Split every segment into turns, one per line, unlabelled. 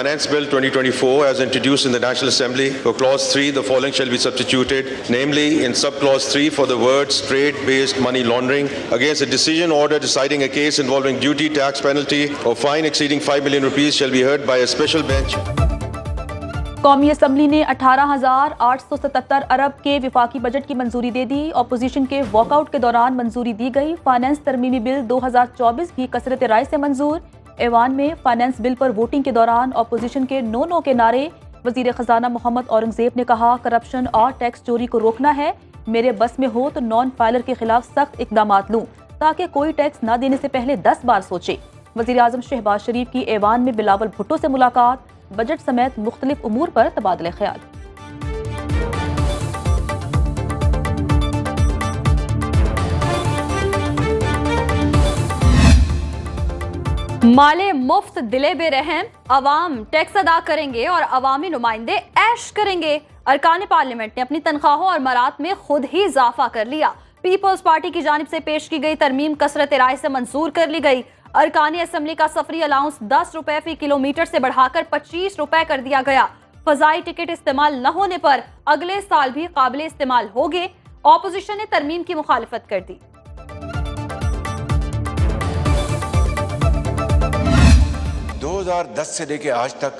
Finance Bill 2024 as introduced in the National Assembly, for Clause 3, the following shall be substituted, namely in Sub-Clause 3 for the words trade-based money laundering against a decision order deciding a case involving duty, tax penalty or fine exceeding 5 million rupees shall be heard by a special bench.
कौमी assembly ने 18,877 अरब के विफाकी budget की मंजूरी दे दी। Opposition के walkout के दौरान मंजूरी दी गई। फाइनेंस तरमीमी बिल 2024 भी कसरत राय से मंजूर। ऐवान में फाइनेंस बिल पर वोटिंग के दौरान अपोजिशन के नो के नारे। वजीर खजाना मोहम्मद औरंगजेब ने कहा, करप्शन और टैक्स चोरी को रोकना है। मेरे बस में हो तो नॉन फाइलर के खिलाफ सख्त इकदाम लूं ताकि कोई टैक्स न देने से पहले 10 बार सोचे। वजीर आजम शहबाज शरीफ की ऐवान में बिलावल भुट्टो से मुलाकात। बजट समेत मुख्तलिफ उमूर पर तबादले ख्याल। माले मुफ्त दिले बेरहम, अवाम टैक्स अदा करेंगे और अवामी नुमाइंदे ऐश करेंगे। अरकान पार्लियामेंट ने अपनी तनख्वाहों और मरात में खुद ही इजाफा कर लिया। पीपल्स पार्टी की जानिब से पेश की गई तरमीम कसरत राय से मंजूर कर ली गई। अरकानी असम्बली का सफरी अलाउंस 10 रुपए फी किलोमीटर से बढ़ाकर 25 रुपए कर दिया गया। फजाई टिकट इस्तेमाल न होने पर अगले साल भी काबिल इस्तेमाल होंगे। ऑपोजिशन ने तरमीम की मुखालिफत कर दी।
2010 से लेकर आज तक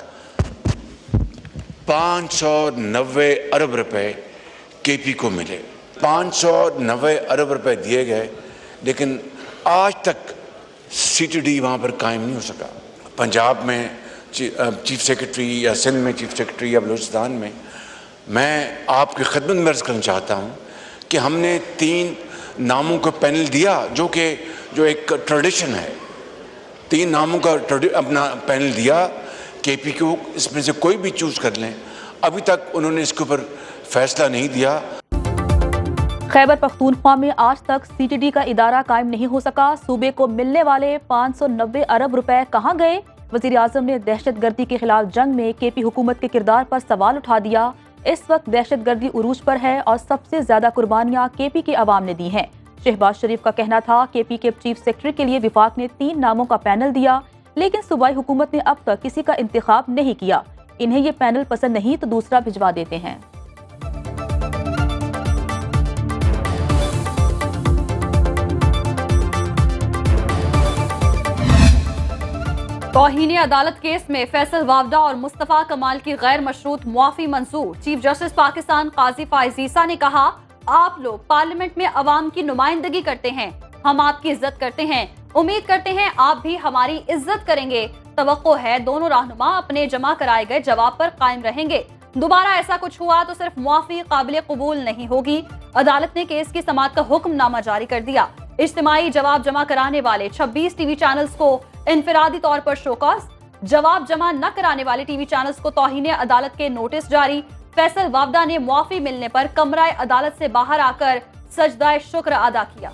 590 अरब रुपए केपी को मिले। 590 अरब रुपए दिए गए, लेकिन आज तक सीटीडी वहाँ पर कायम नहीं हो सका। पंजाब में चीफ सेक्रेटरी या सिंध में चीफ सेक्रेटरी या बलूचिस्तान में, मैं आपकी खिदमत में अर्ज़ करना चाहता हूँ कि हमने 3 नामों का पैनल दिया, जो एक ट्रेडिशन है। 3 नामों का अपना पैनल दिया केपी को, इसमें से कोई भी चूज़ कर लें। अभी तक उन्होंने इसके ऊपर फैसला नहीं दिया।
खैबर पख्तूनख्वा में आज तक सीटीडी का इदारा कायम नहीं हो सका। सूबे को मिलने वाले 590 अरब रुपए कहाँ गए? वजीर आजम ने दहशतगर्दी के खिलाफ जंग में केपी हुकूमत के किरदार पर सवाल उठा दिया। इस वक्त दहशतगर्दी उरूज पर है और सबसे ज्यादा कुर्बानियां केपी की आवाम ने दी हैं। शहबाज शरीफ का कहना था, केपी के चीफ सेक्रेटरी के लिए विफाक ने 3 नामों का पैनल दिया, लेकिन सूबाई हुकूमत ने अब तक किसी का इंतखाब नहीं किया। इन्हें ये पैनल पसंद नहीं तो दूसरा भिजवा देते हैं। तौहीन अदालत केस में फैसल वावडा और मुस्तफा कमाल की गैर मशरूत मुआफी मंजूर। चीफ जस्टिस पाकिस्तान काजी फाइज ईसा ने कहा, आप लोग पार्लियामेंट में अवाम की नुमाइंदगी करते हैं, हम आपकी इज्जत करते हैं, उम्मीद करते हैं आप भी हमारी इज्जत करेंगे। तवक्को है दोनों रहनुमा अपने जमा कराए गए जवाब पर कायम रहेंगे। दोबारा ऐसा कुछ हुआ तो सिर्फ मुआफी काबिल कबूल नहीं होगी। अदालत ने केस की समाअत का हुक्मनामा जारी कर दिया। इज्तिमाई जवाब जमा कराने वाले 26 टीवी चैनल्स को इनफरादी तौर पर शोकॉज, जवाब जमा न कराने वाले टीवी चैनल्स को तौहीन अदालत के नोटिस जारी। फैसल वावडा ने मुआफी मिलने पर कमराए अदालत से बाहर आकर सजदाए शुक्र अदा किया।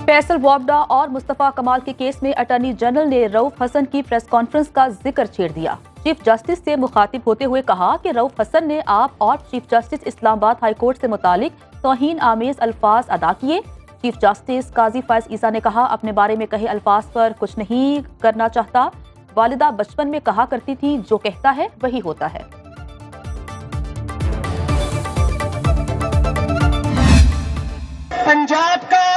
फैसल वावडा और मुस्तफा कमाल के केस में अटॉर्नी जनरल ने रऊफ हसन की प्रेस कॉन्फ्रेंस का जिक्र छेड़ दिया। चीफ जस्टिस से मुखातिब होते हुए कहा कि रऊफ हसन ने आप और chief justice Islamabad high court से मुतालिक तौहीन आमेज अल्फाज अदा किए। चीफ जस्टिस काजी फाइज ईसा ने कहा, अपने बारे में कहे अल्फाज पर कुछ नहीं करना चाहता। वालिदा बचपन में कहा करती थी, जो कहता है वही होता है।
पंजाब का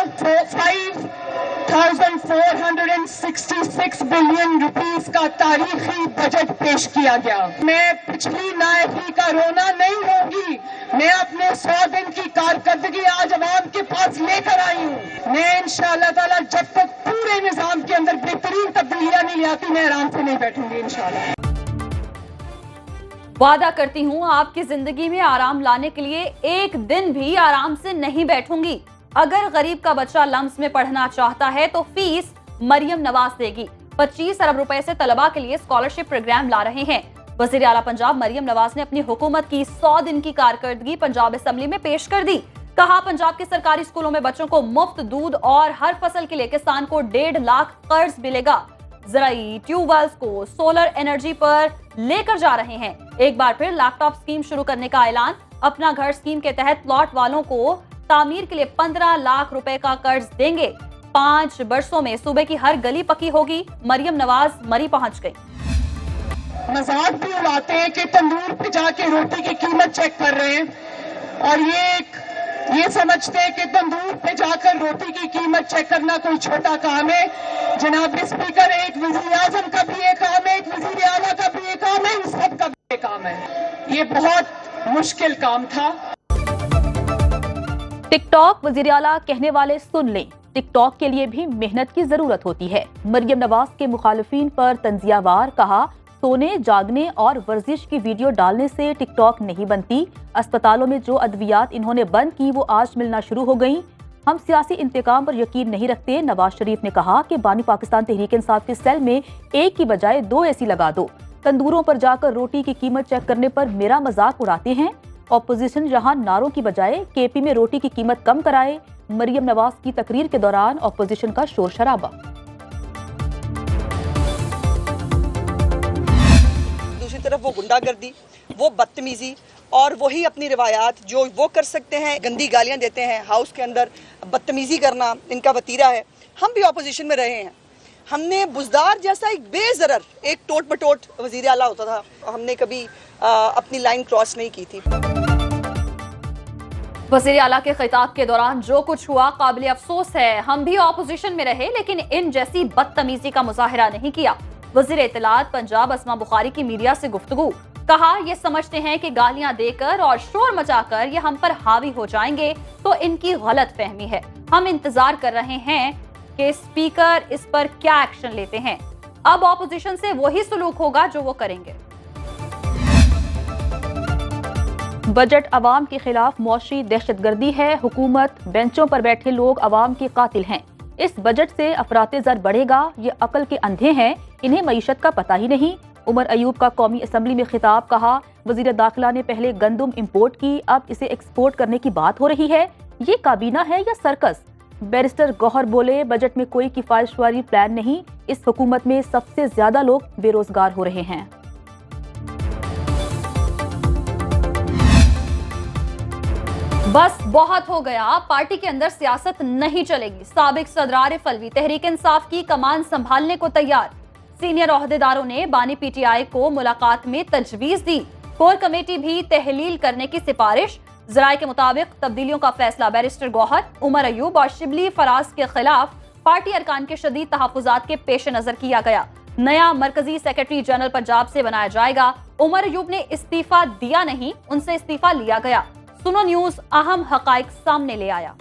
5,466 बिलियन रुपीस का तारीखी बजट पेश किया गया। मैं पिछली नायफी का रोना नहीं होगी। मैं अपने 100 दिन की कारकर्दगी आज अवाम के पास लेकर आई हूँ। मैं इंशाअल्लाह ताला जब तक पूरे निजाम के अंदर बेहतरीन तब्दीलियां नहीं ले आती, मैं आराम से नहीं बैठूंगी इंशाअल्लाह।
वादा करती हूँ आपकी जिंदगी में आराम लाने के लिए एक दिन भी आराम से नहीं बैठूंगी। अगर गरीब का बच्चा लम्स में पढ़ना चाहता है तो फीस मरियम नवाज देगी। 25 अरब रुपए से तलबा के लिए स्कॉलरशिप प्रोग्राम ला रहे हैं। वजीर आला पंजाब मरियम नवाज ने अपनी हुकूमत की 100 दिन की कारकर्दगी पंजाब असेंबली में पेश कर दी। कहा, पंजाब के सरकारी स्कूलों में बच्चों को मुफ्त दूध और हर फसल के लिए किसान को 1.5 लाख कर्ज मिलेगा। ज़राई ट्यूबवेल्स को सोलर एनर्जी पर लेकर जा रहे हैं। एक बार फिर लैपटॉप स्कीम शुरू करने का ऐलान। अपना घर स्कीम के तहत प्लॉट वालों को तामीर के लिए 15 लाख रुपए का कर्ज देंगे। 5 बरसों में सूबे की हर गली पक्की होगी, मरियम नवाज मरी पहुंच गई।
मजाक भी उड़ाते हैं कि तंदूर पे जाके रोटी की कीमत चेक कर रहे हैं और ये समझते हैं कि तंदूर पे जाकर रोटी की कीमत चेक करना कोई छोटा काम है। जनाब स्पीकर, एक वजीर आजम का भी ये काम है, एक वजीर आला का भी ये काम है, इन सब का भी ये काम है। ये बहुत मुश्किल काम था।
टिकटॉक वजीर आला कहने वाले सुन लें, टिकटॉक के लिए भी मेहनत की जरूरत होती है। मरियम नवाज के मुखालिफिन पर तंजियावार कहा, सोने जागने और वर्जिश की वीडियो डालने से टिकटॉक नहीं बनती। अस्पतालों में जो अद्वियात इन्होंने बंद की वो आज मिलना शुरू हो गई। हम सियासी इंतकाम पर यकीन नहीं रखते। नवाज शरीफ ने कहा कि बानी पाकिस्तान तहरीक इंसाफ के सेल में एक की बजाय 2 एसी लगा दो। तंदूरों पर जाकर रोटी की कीमत चेक करने पर मेरा मजाक उड़ाते हैं। ऑपोजिशन जहां नारों की बजाय केपी में रोटी की कीमत कम कराए। मरियम नवाज की तकरीर के दौरान ऑपोजिशन का शोर शराबा।
दूसरी तरफ वो गुंडागर्दी, वो बदतमीजी और वही अपनी रिवायात जो वो कर सकते हैं, गंदी गालियां देते हैं, हाउस के अंदर बदतमीजी करना इनका वतीरा है। हम भी ऑपोजिशन में रहे हैं। हमने बुजदार जैसा एक बेजरर, एक टोट मटोट वजीर आला होता था, हमने कभी अपनी लाइन क्रॉस नहीं की थी।
वज़ीर आला के खिताब के दौरान जो कुछ हुआ काबिल अफसोस है। हम भी ऑपोजिशन में रहे लेकिन इन जैसी बदतमीजी का मुजाहिरा नहीं किया। वज़ीर इत्तलात पंजाब अस्मा बुखारी की मीडिया से गुफ्तगू, कहा ये समझते हैं कि गालियां देकर और शोर मचाकर ये हम पर हावी हो जाएंगे तो इनकी गलत फहमी है। हम इंतजार कर रहे हैं कि स्पीकर इस पर क्या एक्शन लेते हैं। अब ऑपोजिशन से वही सुलूक होगा जो वो करेंगे। बजट अवाम के खिलाफ मौशी दहशतगर्दी है। हुकूमत बेंचों पर बैठे लोग अवाम के कातिल हैं। इस बजट से अफराते ज़र बढ़ेगा। ये अकल के अंधे हैं, इन्हें मईशत का पता ही नहीं। उमर अयूब का कौमी असम्बली में खिताब, कहा वजीर दाखिला ने पहले गंदम इंपोर्ट की, अब इसे एक्सपोर्ट करने की बात हो रही है। ये काबीना है या सर्कस? बैरिस्टर गौहर बोले बजट में कोई किफायतवारी प्लान नहीं। इस हुकूमत में सबसे ज्यादा लोग बेरोजगार हो रहे हैं। बस बहुत हो गया, पार्टी के अंदर सियासत नहीं चलेगी। साबिक सदर आरिफ अलवी तहरीक इंसाफ की कमान संभालने को तैयार। सीनियर ओहदेदारों ने बानी पीटीआई को मुलाकात में तजवीज दी। कोर कमेटी भी तहलील करने की सिफारिश। जराये के मुताबिक तब्दीलियों का फैसला बैरिस्टर गौहर, उमर अयूब और शिबली फराज के खिलाफ पार्टी अरकान के शदीद तहफ्फुजात के पेश नजर किया गया। नया मरकजी सेक्रेटरी जनरल पंजाब से बनाया जाएगा। उमर अयूब ने इस्तीफा दिया नहीं, उनसे इस्तीफा लिया गया। सुनो न्यूज अहम हकाइक सामने ले आया।